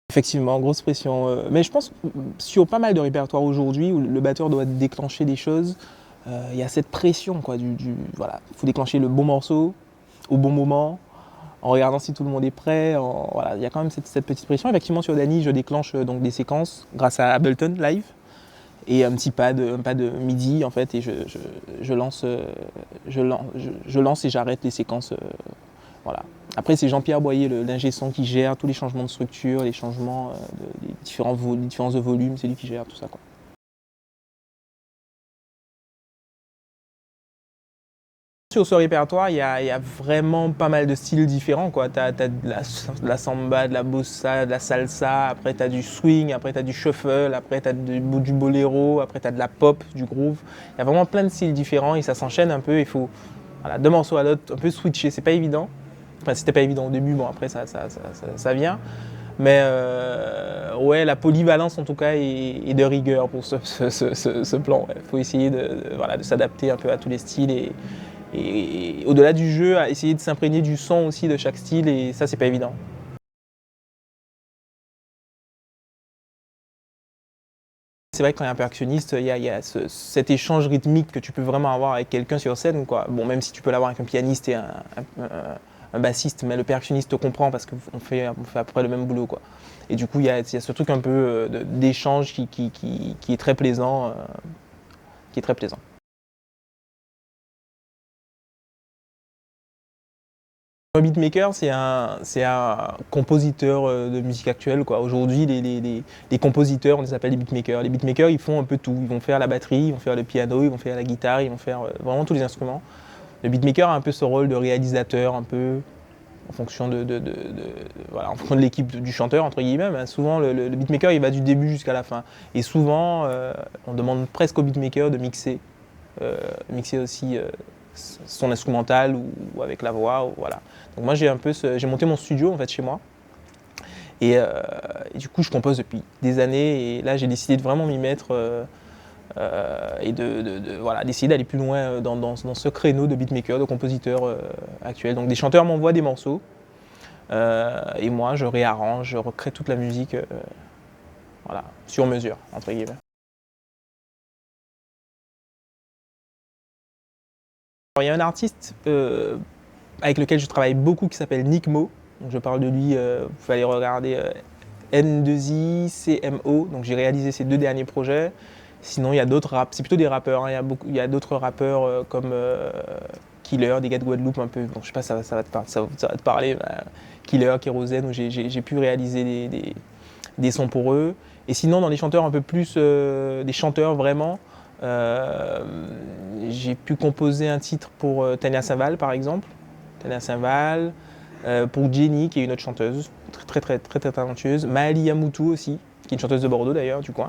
Effectivement, grosse pression. Mais je pense sur pas mal de répertoires aujourd'hui où le batteur doit déclencher des choses, il y a cette pression quoi, voilà, il faut déclencher le bon morceau au bon moment, en regardant si tout le monde est prêt. Voilà, il y a quand même cette petite pression. Effectivement, sur Dany, je déclenche donc des séquences grâce à Ableton Live et un pad MIDI en fait, et je lance et j'arrête les séquences. Voilà. Après, c'est Jean-Pierre Boyer, l'ingé son, qui gère tous les changements de structure, les changements, des différences de volume, c'est lui qui gère tout ça, quoi. Sur ce répertoire, il y a vraiment pas mal de styles différents, quoi. T'as de la samba, de la bossa, de la salsa, après t'as du swing, après t'as du shuffle, après t'as du boléro, après t'as de la pop, du groove. Il y a vraiment plein de styles différents et ça s'enchaîne un peu. Il faut, voilà, d'un morceau à l'autre, un peu switcher, c'est pas évident. Enfin, c'était pas évident au début, bon après ça vient. Mais ouais, la polyvalence en tout cas est de rigueur pour ce plan. Il faut essayer voilà, de s'adapter un peu à tous les styles et au-delà du jeu, à essayer de s'imprégner du son aussi de chaque style, et ça c'est pas évident. C'est vrai que quand il y a un percussionniste, il y a cet échange rythmique que tu peux vraiment avoir avec quelqu'un sur scène, quoi. Bon, même si tu peux l'avoir avec un pianiste et un bassiste, mais le percussionniste te comprend parce qu'on fait à peu près le même boulot, quoi. Et du coup, il y a ce truc un peu d'échange qui est très plaisant, qui est très plaisant. Un beatmaker, c'est un compositeur de musique actuelle, quoi. Aujourd'hui, les compositeurs, on les appelle les beatmakers. Les beatmakers, ils font un peu tout. Ils vont faire la batterie, ils vont faire le piano, ils vont faire la guitare, ils vont faire vraiment tous les instruments. Le beatmaker a un peu ce rôle de réalisateur, un peu en fonction voilà, en fonction de l'équipe du chanteur, entre guillemets. Mais souvent, le beatmaker, il va du début jusqu'à la fin. Et souvent, on demande presque au beatmaker de mixer aussi son instrumental ou avec la voix, voilà. Donc moi j'ai monté mon studio en fait chez moi et du coup je compose depuis des années et là j'ai décidé de vraiment m'y mettre et voilà, d'essayer d'aller plus loin dans ce créneau de beatmaker, de compositeur actuel. Donc des chanteurs m'envoient des morceaux et moi je réarrange, je recrée toute la musique voilà, sur mesure entre guillemets. Alors, il y a un artiste avec lequel je travaille beaucoup qui s'appelle Nick Mo. Donc, je parle de lui, vous pouvez aller regarder N2ICMO. Donc j'ai réalisé ces 2 derniers projets. Sinon il y a d'autres raps, c'est plutôt des rappeurs, hein. Il y a d'autres rappeurs comme Killer, des gars de Guadeloupe un peu. Donc je sais pas, ça va te parler. Killer, Kérosène, où j'ai pu réaliser des sons pour eux. Et sinon dans les chanteurs un peu plus, des chanteurs vraiment, j'ai pu composer un titre pour Tania Saval par exemple. Tania Saval, pour Jenny qui est une autre chanteuse très talentueuse. Maali Yamoutou aussi, qui est une chanteuse de Bordeaux d'ailleurs du coin.